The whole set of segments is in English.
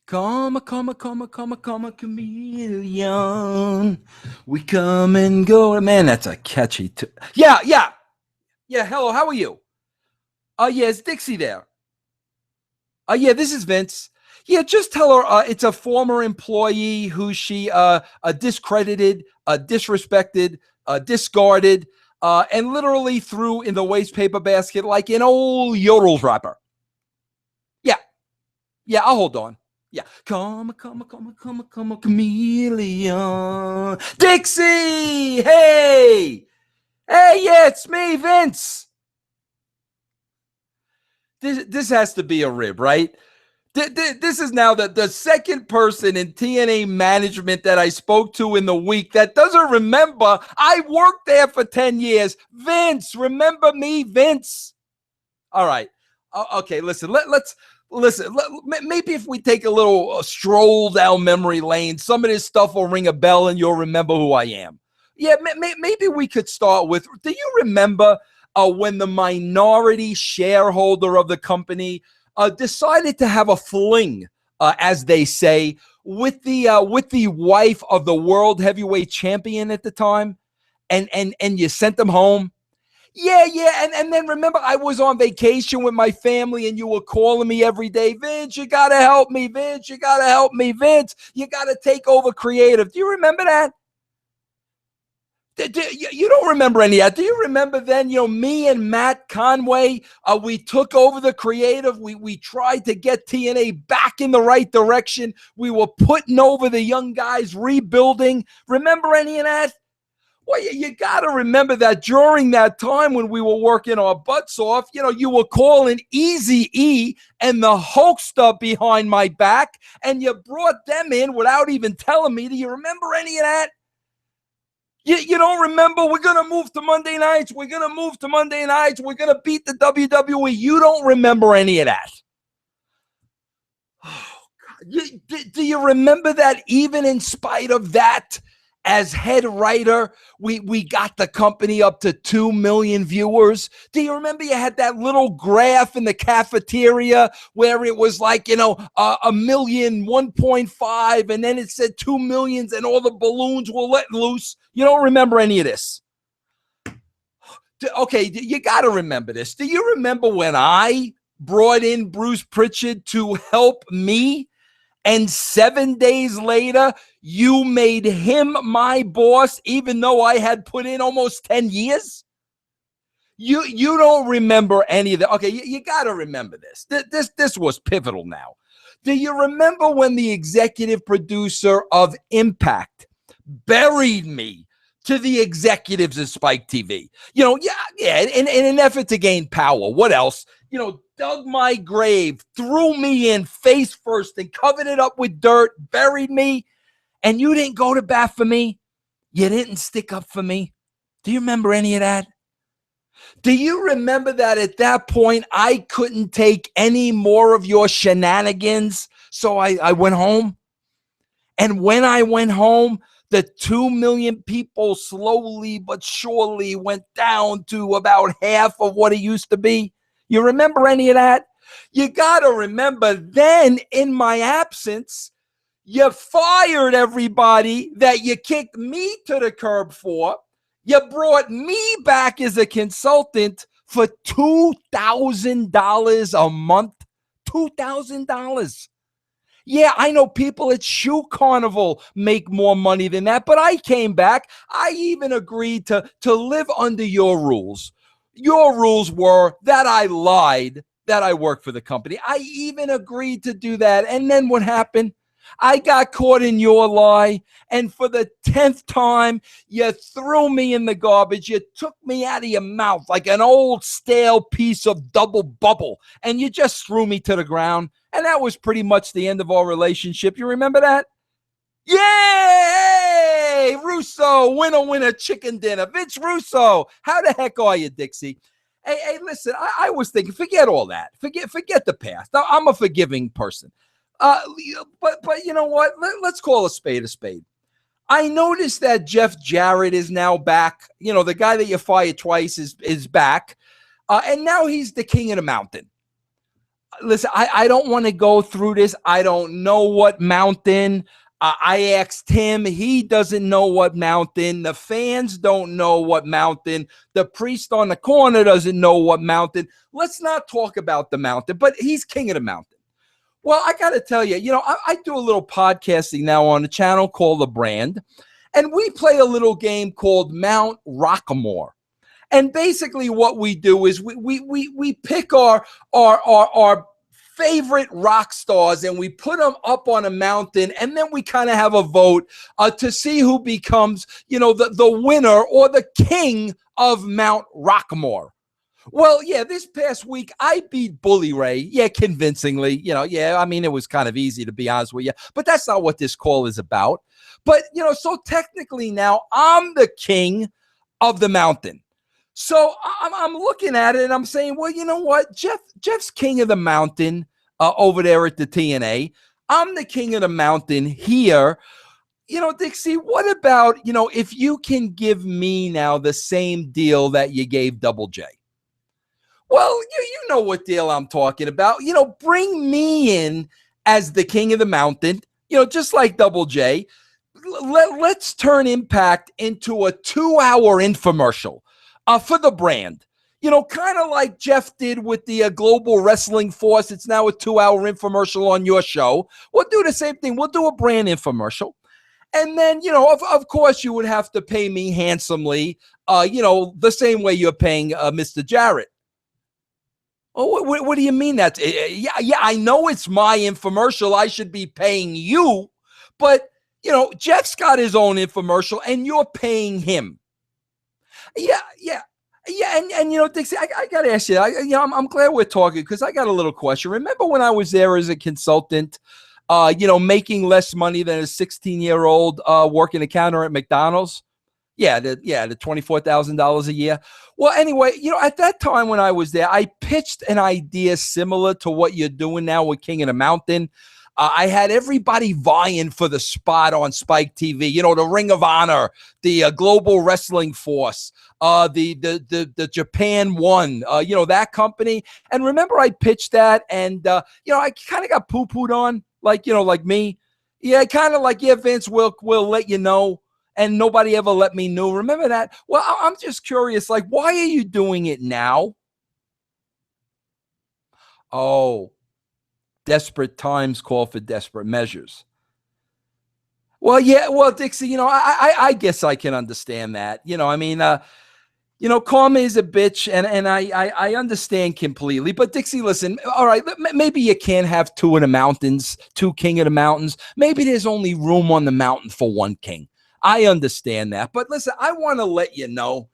Come a chameleon. We come and go. Man, that's a catchy. Yeah. Hello, how are you? Yeah, it's Dixie there. Yeah, this is Vince. Yeah, just tell her it's a former employee who she discredited, disrespected, discarded, and literally threw in the waste paper basket like an old Yodel's wrapper. Yeah, yeah, I'll hold on. Yeah. Come, chameleon. Dixie! Hey! Hey, yeah, it's me, Vince. This has to be a rib, right? This is now the second person in TNA management that I spoke to in the week that doesn't remember I worked there for 10 years. Vince, remember me, Vince? All right. Okay, listen, let's listen. Maybe if we take a little stroll down memory lane, some of this stuff will ring a bell and you'll remember who I am. Yeah, maybe we could start with, do you remember when the minority shareholder of the company decided to have a fling, as they say, with the wife of the world heavyweight champion at the time, and you sent them home? Yeah. And then remember, I was on vacation with my family and you were calling me every day. Vince, you got to help me. Vince, you got to help me. Vince, you got to take over creative. Do you remember that? You don't remember any of that. Do you remember then, me and Matt Conway, we took over the creative. We tried to get TNA back in the right direction. We were putting over the young guys, rebuilding. Remember any of that? Well, you got to remember that during that time when we were working our butts off, you were calling Easy E and the Hulkster behind my back, and you brought them in without even telling me. Do you remember any of that? You don't remember? We're going to move to Monday nights. We're going to move to Monday nights. We're going to beat the WWE. You don't remember any of that. Oh, God. Do you remember that even in spite of that, as head writer, we got the company up to 2 million viewers? Do you remember you had that little graph in the cafeteria where it was like, a million, 1.5, and then it said 2 millions and all the balloons were let loose? You don't remember any of this? Okay, you got to remember this. Do you remember when I brought in Bruce Pritchard to help me? And 7 days later, you made him my boss, even though I had put in almost 10 years? You don't remember any of that. Okay, you got to remember this. This was pivotal now. Do you remember when the executive producer of Impact buried me to the executives of Spike TV? In an effort to gain power. What else? Dug my grave, threw me in face first and covered it up with dirt, buried me, and you didn't go to bat for me. You didn't stick up for me. Do you remember any of that? Do you remember that at that point, I couldn't take any more of your shenanigans, so I went home? And when I went home, the 2 million people slowly but surely went down to about half of what it used to be. You remember any of that? You got to remember then, in my absence, you fired everybody that you kicked me to the curb for. You brought me back as a consultant for $2,000 a month. $2,000. Yeah, I know people at Shoe Carnival make more money than that, but I came back. I even agreed to live under your rules. Your rules were that I lied, that I worked for the company. I even agreed to do that. And then what happened? I got caught in your lie. And for the 10th time, you threw me in the garbage. You took me out of your mouth like an old stale piece of double bubble. And you just threw me to the ground. And that was pretty much the end of our relationship. You remember that? Yay! Russo, winner, chicken dinner. Vince Russo, how the heck are you, Dixie? Hey, listen, I was thinking, forget all that. Forget the past. I'm a forgiving person. But you know what? Let's call a spade a spade. I noticed that Jeff Jarrett is now back. The guy that you fired twice is back. And now he's the king of the mountain. listen, I don't want to go through this. I don't know what mountain. I asked him. He doesn't know what mountain. The fans don't know what mountain. The priest on the corner doesn't know what mountain. Let's not talk about the mountain, but he's king of the mountain. Well, I got to tell you, I do a little podcasting now on a channel called The Brand, and we play a little game called Mount Rockmore. And basically what we do is we pick our favorite rock stars and we put them up on a mountain, and then we kind of have a vote to see who becomes, the winner or the king of Mount Rockmore. Well, yeah, this past week I beat Bully Ray, convincingly. I mean, it was kind of easy, to be honest with you, but that's not what this call is about. But, so technically now I'm the king of the mountain. So I'm looking at it and I'm saying, well, you know what? Jeff's king of the mountain over there at the TNA. I'm the king of the mountain here. Dixie, what about, if you can give me now the same deal that you gave Double J? Well, you know what deal I'm talking about. Bring me in as the king of the mountain, just like Double J. Let's turn Impact into a 2-hour infomercial for the brand. Kind of like Jeff did with the Global Wrestling Force. It's now a 2-hour infomercial on your show. We'll do the same thing. We'll do a brand infomercial. And then, of course, you would have to pay me handsomely, the same way you're paying Mr. Jarrett. Oh, what do you mean that? Yeah, I know it's my infomercial. I should be paying you. But, Jeff's got his own infomercial and you're paying him. Yeah. And Dixie, I got to ask you, I'm glad we're talking because I got a little question. Remember when I was there as a consultant, making less money than a 16-year-old working a counter at McDonald's? Yeah, the $24,000 a year. Well, anyway, at that time when I was there, I pitched an idea similar to what you're doing now with King of the Mountain. I had everybody vying for the spot on Spike TV. The Ring of Honor, the Global Wrestling Force, the Japan One, that company. And remember, I pitched that, and I kind of got poo-pooed on, like me. Yeah, kind of like, Vince will let you know. And nobody ever let me know. Remember that? Well, I'm just curious, like, why are you doing it now? Oh, desperate times call for desperate measures. Well, yeah. Well, Dixie, I guess I can understand that. Karma is a bitch, and I understand completely. But Dixie, listen, all right, maybe you can't have two king of the mountains. Maybe there's only room on the mountain for one king. I understand that. But listen, I want to let you know,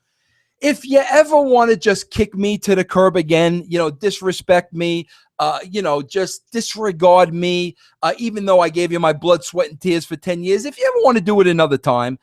if you ever want to just kick me to the curb again, disrespect me, just disregard me, even though I gave you my blood, sweat, and tears for 10 years. If you ever want to do it another time,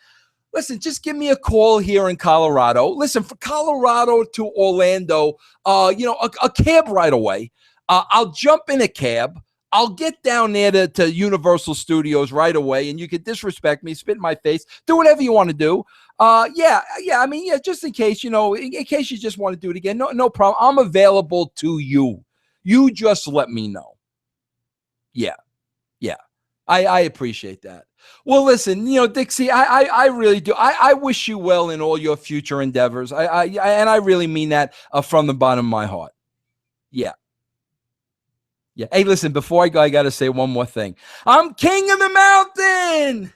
listen, just give me a call here in Colorado. Listen, for Colorado to Orlando, a cab right away. I'll jump in a cab. I'll get down there to Universal Studios right away, and you can disrespect me, spit in my face, do whatever you want to do. I mean, just in case, in case you just want to do it again, no problem. I'm available to you. You just let me know. Yeah. I appreciate that. Well, listen, Dixie, I really do. I wish you well in all your future endeavors. And I really mean that from the bottom of my heart. Yeah. Hey, listen, before I go, I got to say one more thing. I'm king of the mountain.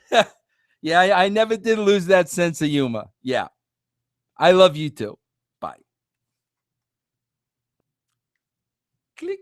Yeah, I never did lose that sense of humor. Yeah. I love you too. Bye. Click.